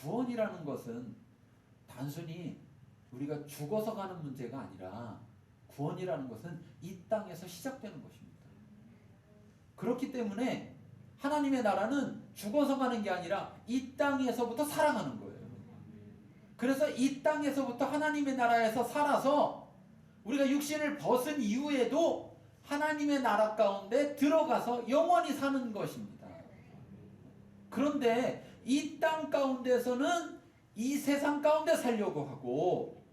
구원이라는 것은 단순히 우리가 죽어서 가는 문제가 아니라 구원이라는 것은 이 땅에서 시작되는 것입니다. 그렇기 때문에 하나님의 나라는 죽어서 가는 게 아니라 이 땅에서부터 살아가는 거예요. 그래서 이 땅에서부터 하나님의 나라에서 살아서 우리가 육신을 벗은 이후에도 하나님의 나라 가운데 들어가서 영원히 사는 것입니다. 그런데 이 땅 가운데서는 이 세상 가운데 살려고 하고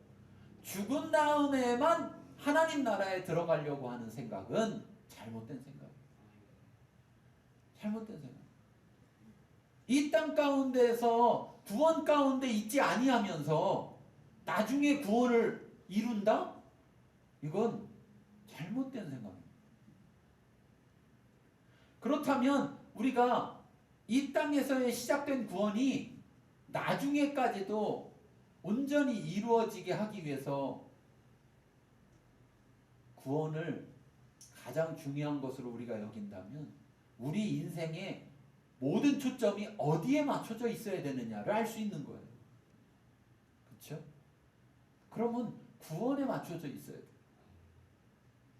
죽은 다음에만 하나님 나라에 들어가려고 하는 생각은 잘못된 생각이에요. 잘못된 생각. 이 땅 가운데서 구원 가운데 있지 아니하면서 나중에 구원을 이룬다? 이건 잘못된 생각입니다. 그렇다면 우리가 이 땅에서의 시작된 구원이 나중에까지도 온전히 이루어지게 하기 위해서 구원을 가장 중요한 것으로 우리가 여긴다면 우리 인생의 모든 초점이 어디에 맞춰져 있어야 되느냐를 알 수 있는 거예요. 그렇죠? 그러면 구원에 맞춰져 있어야 돼요.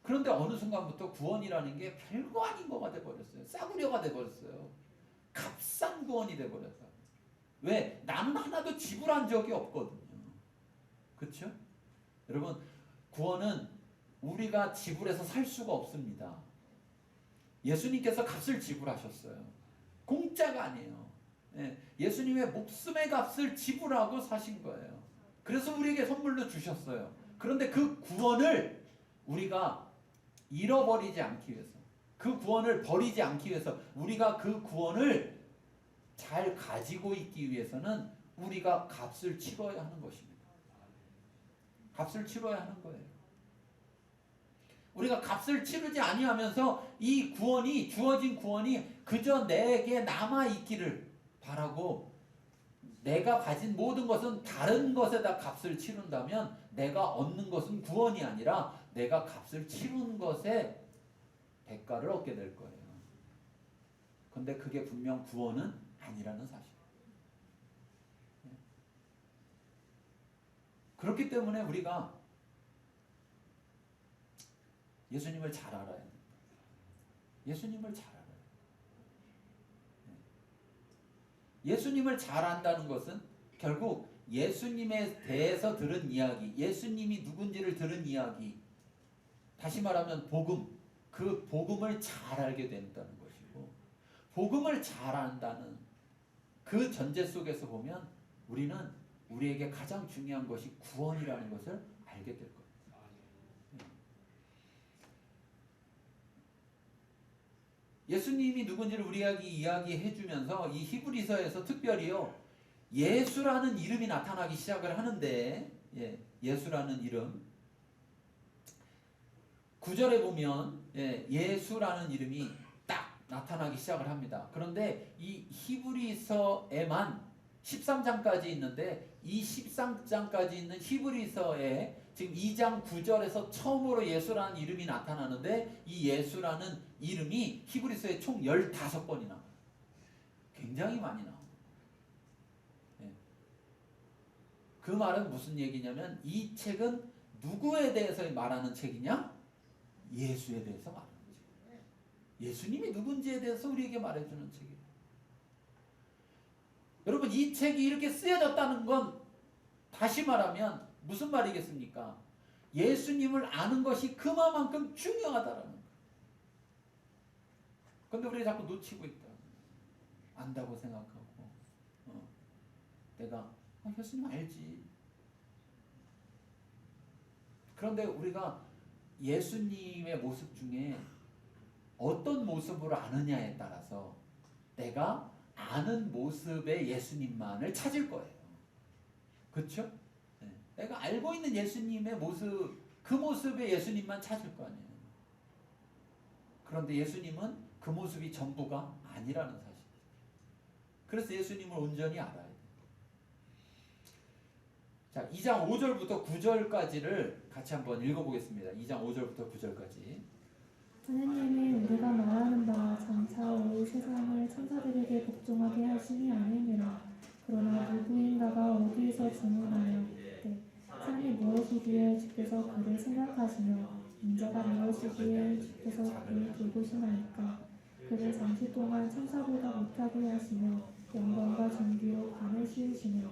그런데 어느 순간부터 구원이라는 게 별거 아닌 거가 돼버렸어요. 싸구려가 돼버렸어요. 값싼 구원이 돼버렸어요. 왜? 나는 하나도 지불한 적이 없거든요. 그렇죠? 여러분, 구원은 우리가 지불해서 살 수가 없습니다. 예수님께서 값을 지불하셨어요. 공짜가 아니에요. 예수님의 목숨의 값을 지불하고 사신 거예요. 그래서 우리에게 선물로 주셨어요. 그런데 그 구원을 우리가 잃어버리지 않기 위해서, 그 구원을 버리지 않기 위해서, 우리가 그 구원을 잘 가지고 있기 위해서는 우리가 값을 치러야 하는 것입니다. 값을 치러야 하는 거예요. 우리가 값을 치르지 아니하면서 이 구원이, 주어진 구원이 그저 내게 남아있기를 바라고 내가 가진 모든 것은 다른 것에다 값을 치른다면 내가 얻는 것은 구원이 아니라 내가 값을 치르는 것에 대가를 얻게 될 거예요. 근데 그게 분명 구원은 아니라는 사실. 그렇기 때문에 우리가 예수님을 잘 알아야 됩니다. 예수님을 잘 알아야 돼요. 예수님을 잘 안다는 것은 결국 예수님에 대해서 들은 이야기, 예수님이 누군지를 들은 이야기, 다시 말하면 복음, 그 복음을 잘 알게 된다는 것이고, 복음을 잘 안다는 그 전제 속에서 보면 우리는 우리에게 가장 중요한 것이 구원이라는 것을 알게 될 겁니다. 예수님이 누군지를 우리에게 이야기해 주면서 이 히브리서에서 특별히요, 예수라는 이름이 나타나기 시작을 하는데, 예수라는 이름 9절에 보면 예수라는 이름이 딱 나타나기 시작을 합니다. 그런데 이 히브리서에만 13장까지 있는데, 이 13장까지 있는 히브리서에 지금 2장 9절에서 처음으로 예수라는 이름이 나타나는데, 이 예수라는 이름이 히브리서에 총 15번이 나와요. 굉장히 많이 나와요. 그 말은 무슨 얘기냐면, 이 책은 누구에 대해서 말하는 책이냐? 예수에 대해서 말하는 책이에요. 예수님이 누군지에 대해서 우리에게 말해주는 책이에요. 여러분, 이 책이 이렇게 쓰여졌다는 건 다시 말하면 무슨 말이겠습니까? 예수님을 아는 것이 그만큼 중요하다라는 거예요. 그런데 우리가 자꾸 놓치고 있다. 안다고 생각하고 내가 예수님 알지. 그런데 우리가 예수님의 모습 중에 어떤 모습으로 아느냐에 따라서 내가 아는 모습의 예수님만을 찾을 거예요. 그렇죠? 내가 알고 있는 예수님의 모습, 그 모습의 예수님만 찾을 거 아니에요. 그런데 예수님은 그 모습이 전부가 아니라는 사실이에요. 그래서 예수님을 온전히 알아야 돼요. 자, 2장 5절부터 9절까지를 같이 한번 읽어보겠습니다. 2장 5절부터 9절까지. 하느님이 우리가 말하는 바와 장차 올 세상을 천사들에게 복종하게 하심이 아니니라. 그러나 누구인 생각하시며 인자가 무엇이기에 주께서 그를 돌보시나이까. 그를 잠시 동안 천사보다 못하게 하시며 영광과 존귀로 밤에 씌우시며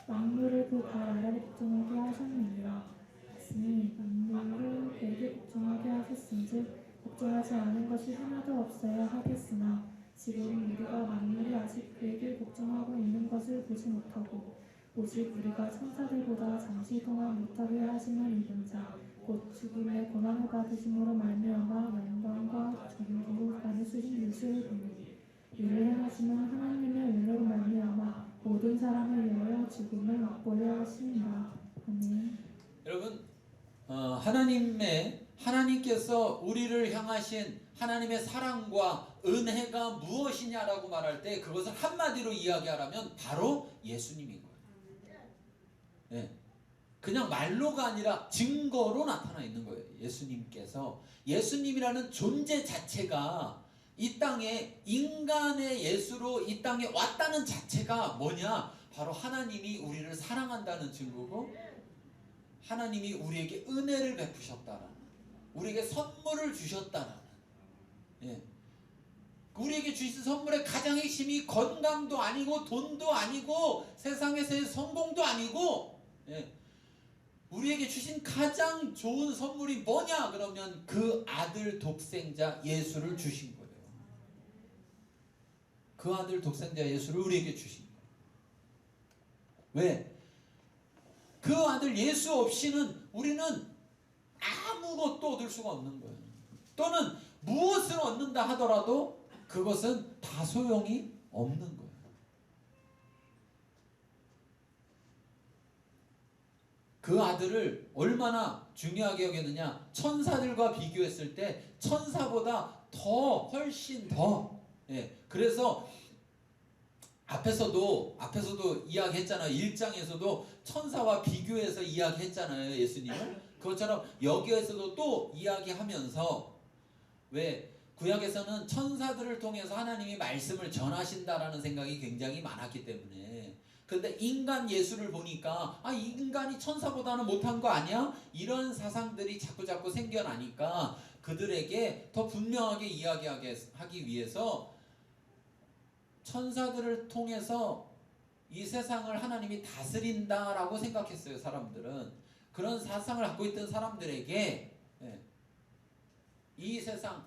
만물을 그 발 아래 복종하게 하셨느니라. 같으니 만물을 그에게 복종하게 하셨은즉 복종하지 않은 것이 하나도 없어야 하겠으나 지금 우리가 만물이 아직 그에게 복종하고 있는 것을 보지 못하고 오직 우리가 천사들보다 잠시 동안 못하게 하시는 이분 자 곧 죽음의 고난을 받으심으로 말미암아 영광과 존귀로 밤에 쓰신 예수를 보니 이를 행하시는 하나님의 은혜로 말미암아 모든 사람을 위하여 죽음을 맛보게 하시니라. 아멘. 여러분, 하나님께서 우리를 향하신 하나님의 사랑과 은혜가 무엇이냐라고 말할 때 그것을 한마디로 이야기하라면 바로 예수님인 거예요. 네. 그냥 말로가 아니라 증거로 나타나 있는 거예요. 예수님이라는 존재 자체가 이 땅에 인간의 예수로 이 땅에 왔다는 자체가 뭐냐? 바로 하나님이 우리를 사랑한다는 증거고 하나님이 우리에게 은혜를 베푸셨다라는, 우리에게 선물을 주셨다라는, 예. 우리에게 주신 선물의 가장 핵심이 건강도 아니고 돈도 아니고 세상에서의 성공도 아니고, 예. 우리에게 주신 가장 좋은 선물이 뭐냐? 그러면 그 아들 독생자 예수를 주신 거예요. 그 아들 독생자 예수를 우리에게 주신 거예요. 왜? 그 아들 예수 없이는 우리는 아무것도 얻을 수가 없는 거예요. 또는 무엇을 얻는다 하더라도 그것은 다 소용이 없는 거예요. 그 아들을 얼마나 중요하게 여겼느냐? 천사들과 비교했을 때 천사보다 훨씬 더, 예. 그래서 앞에서도 이야기했잖아요. 1장에서도 천사와 비교해서 이야기했잖아요. 예수님을. 그것처럼 여기에서도 또 이야기하면서, 왜 구약에서는 천사들을 통해서 하나님이 말씀을 전하신다라는 생각이 굉장히 많았기 때문에, 근데 인간 예수를 보니까 인간이 천사보다는 못한 거 아니야? 이런 사상들이 자꾸 생겨나니까 그들에게 더 분명하게 이야기하기 위해서 천사들을 통해서 이 세상을 하나님이 다스린다라고 생각했어요. 사람들은 그런 사상을 갖고 있던 사람들에게, 예, 이 세상,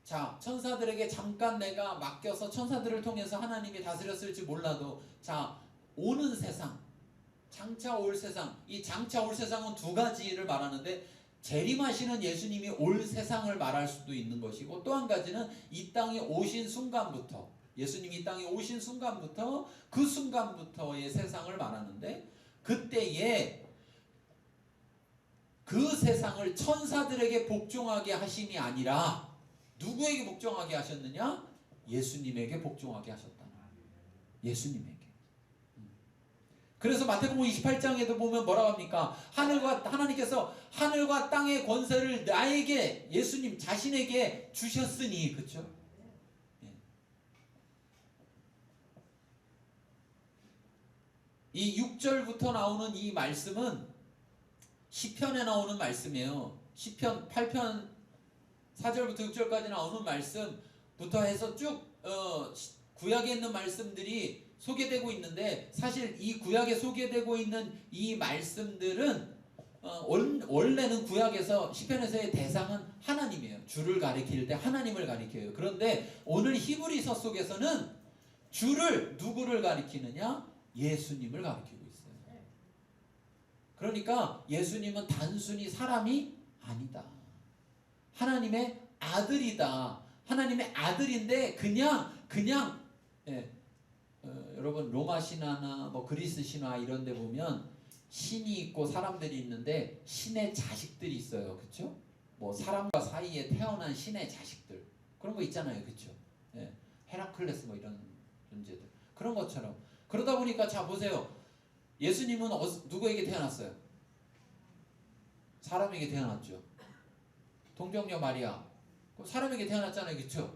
자, 천사들에게 잠깐 내가 맡겨서 천사들을 통해서 하나님이 다스렸을지 몰라도, 자, 오는 세상, 장차 올 세상, 이 장차 올 세상은 두 가지를 말하는데, 재림하시는 예수님이 올 세상을 말할 수도 있는 것이고, 또 한 가지는 이 땅에 오신 순간부터, 예수님이 이 땅에 오신 순간부터 그 순간부터의 세상을 말하는데, 그때에 그 세상을 천사들에게 복종하게 하심이 아니라 누구에게 복종하게 하셨느냐? 예수님에게 복종하게 하셨다. 예수님에게. 그래서 마태복음 28장에도 보면 뭐라고 합니까? 하나님께서 하늘과 땅의 권세를 나에게, 예수님 자신에게 주셨으니, 그렇죠? 이 6절부터 나오는 이 말씀은 시편에 나오는 말씀이에요. 시편 8편 4절부터 6절까지 나오는 말씀부터 해서 쭉 구약에 있는 말씀들이 소개되고 있는데, 사실 이 구약에 소개되고 있는 이 말씀들은 원래는 구약에서 시편에서의 대상은 하나님이에요. 주를 가리킬 때 하나님을 가리켜요. 그런데 오늘 히브리서 속에서는 주를, 누구를 가리키느냐? 예수님을 가리키고 있어요. 그러니까 예수님은 단순히 사람이 아니다. 하나님의 아들이다. 하나님의 아들인데 그냥 예, 여러분 로마 신화나 뭐 그리스 신화 이런 데 보면 신이 있고 사람들이 있는데 신의 자식들이 있어요. 그렇죠? 뭐 사람과 사이에 태어난 신의 자식들, 그런 거 있잖아요. 그렇죠? 예, 헤라클레스 뭐 이런 존재들. 그런 것처럼. 그러다 보니까 자 보세요. 예수님은 누구에게 태어났어요? 사람에게 태어났죠. 동정녀 마리아. 사람에게 태어났잖아요. 그렇죠?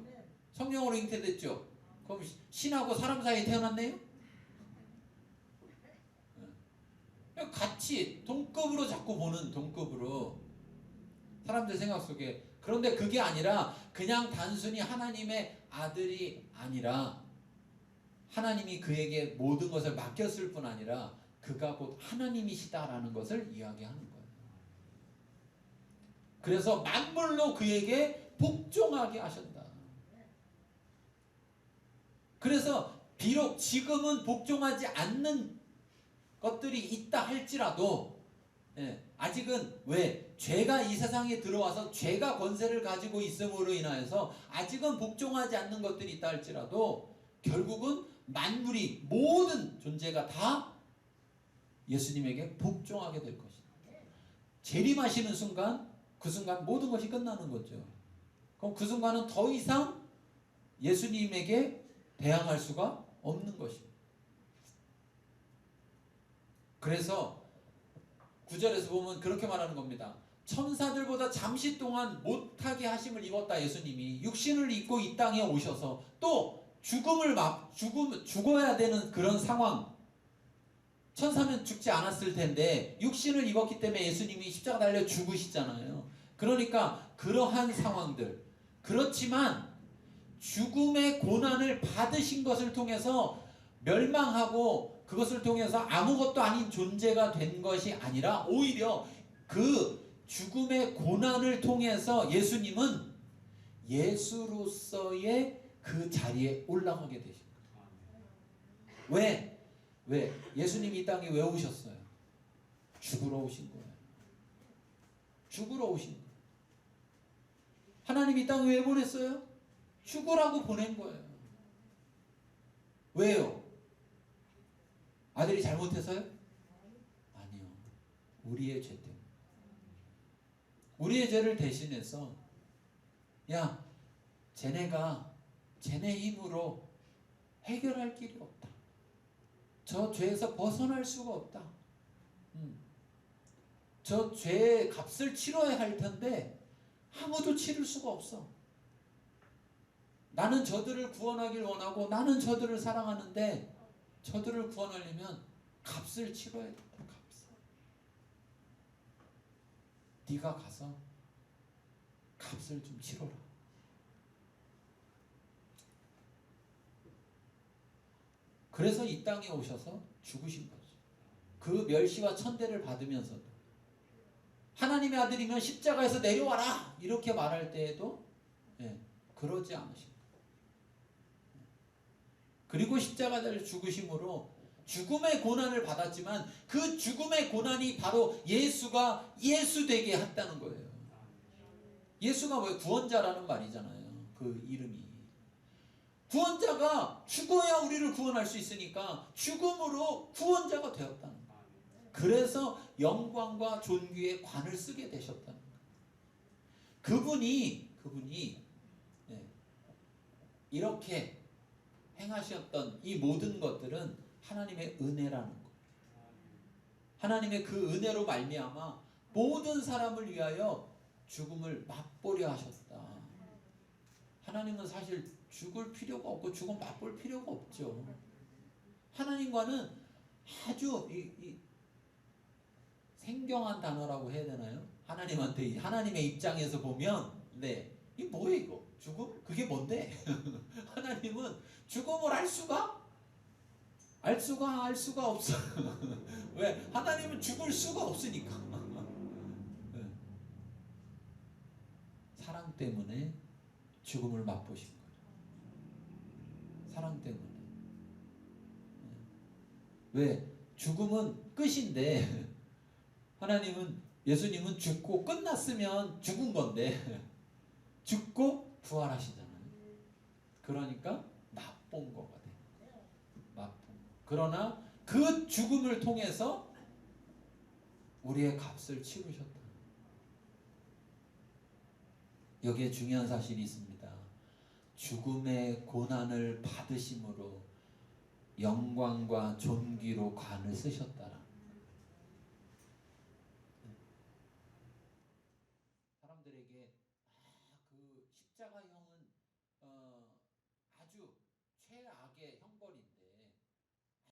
성령으로 잉태됐죠. 그럼 신하고 사람 사이에 태어났네요? 같이 동급으로 자꾸 보는, 동급으로. 사람들 생각 속에. 그런데 그게 아니라 그냥 단순히 하나님의 아들이 아니라 하나님이 그에게 모든 것을 맡겼을 뿐 아니라 그가 곧 하나님이시다라는 것을 이야기하는 거예요. 그래서 만물로 그에게 복종하게 하셨다. 그래서 비록 지금은 복종하지 않는 것들이 있다 할지라도 아직은 왜? 죄가 이 세상에 들어와서 죄가 권세를 가지고 있음으로 인하여서 아직은 복종하지 않는 것들이 있다 할지라도 결국은 만물이 모든 존재가 다 예수님에게 복종하게 될 것이다. 재림하시는 순간 그 순간 모든 것이 끝나는 거죠. 그럼 그 순간은 더 이상 예수님에게 대항할 수가 없는 것입니다. 그래서 9절에서 보면 그렇게 말하는 겁니다. 천사들보다 잠시 동안 못하게 하심을 입었다. 예수님이 육신을 입고 이 땅에 오셔서 또 죽어야 되는 그런 상황. 천사면 죽지 않았을 텐데 육신을 입었기 때문에 예수님이 십자가 달려 죽으시잖아요. 그러니까 그러한 상황들. 그렇지만 죽음의 고난을 받으신 것을 통해서 멸망하고 그것을 통해서 아무것도 아닌 존재가 된 것이 아니라 오히려 그 죽음의 고난을 통해서 예수님은 예수로서의 그 자리에 올라가게 되신 거예요. 왜? 예수님이 이 땅에 왜 오셨어요? 죽으러 오신 거예요. 죽으러 오신 거예요. 하나님이 이 땅에 왜 보냈어요? 죽으라고 보낸 거예요. 왜요? 아들이 잘못해서요? 아니요. 우리의 죄 때문에. 우리의 죄를 대신해서 야, 쟤네가 쟤네 힘으로 해결할 길이 없다. 저 죄에서 벗어날 수가 없다. 저 죄의 값을 치러야 할 텐데 아무도 치를 수가 없어. 나는 저들을 구원하길 원하고 나는 저들을 사랑하는데 저들을 구원하려면 값을 치러야 된다. 값을. 네가 가서 값을 좀 치러라. 그래서 이 땅에 오셔서 죽으신 거죠. 그 멸시와 천대를 받으면서도 하나님의 아들이면 십자가에서 내려와라 이렇게 말할 때에도 그러지 않으신 거예요. 그리고 십자가를 죽으심으로 죽음의 고난을 받았지만 그 죽음의 고난이 바로 예수가 예수되게 했다는 거예요. 예수가 왜 구원자라는 말이잖아요. 그 이름이. 구원자가 죽어야 우리를 구원할 수 있으니까 죽음으로 구원자가 되었다는 거예요. 그래서 영광과 존귀의 관을 쓰게 되셨다는 거예요. 그분이 이렇게 행하셨던 이 모든 것들은 하나님의 은혜라는 거예요. 하나님의 그 은혜로 말미암아 모든 사람을 위하여 죽음을 맛보려 하셨다. 하나님은 사실 죽을 필요가 없고 죽음 맛볼 필요가 없죠. 하나님과는 아주 생경한 단어라고 해야 되나요? 하나님한테 하나님의 입장에서 보면 이 뭐야 이거? 죽음? 그게 뭔데? 하나님은 죽음을 알 수가 없어. 왜? 하나님은 죽을 수가 없으니까. 사랑 때문에 죽음을 맛보신 거예요. 사랑 때문에. 왜? 죽음은 끝인데 예수님은 죽고 끝났으면 죽은 건데 죽고 부활하시잖아요. 그러니까 맛본 거가 돼. 맛본 거. 그러나 그 죽음을 통해서 우리의 값을 치르셨다. 여기에 중요한 사실이 있습니다. 죽음의 고난을 받으심으로 영광과 존귀로 관을 쓰셨다라.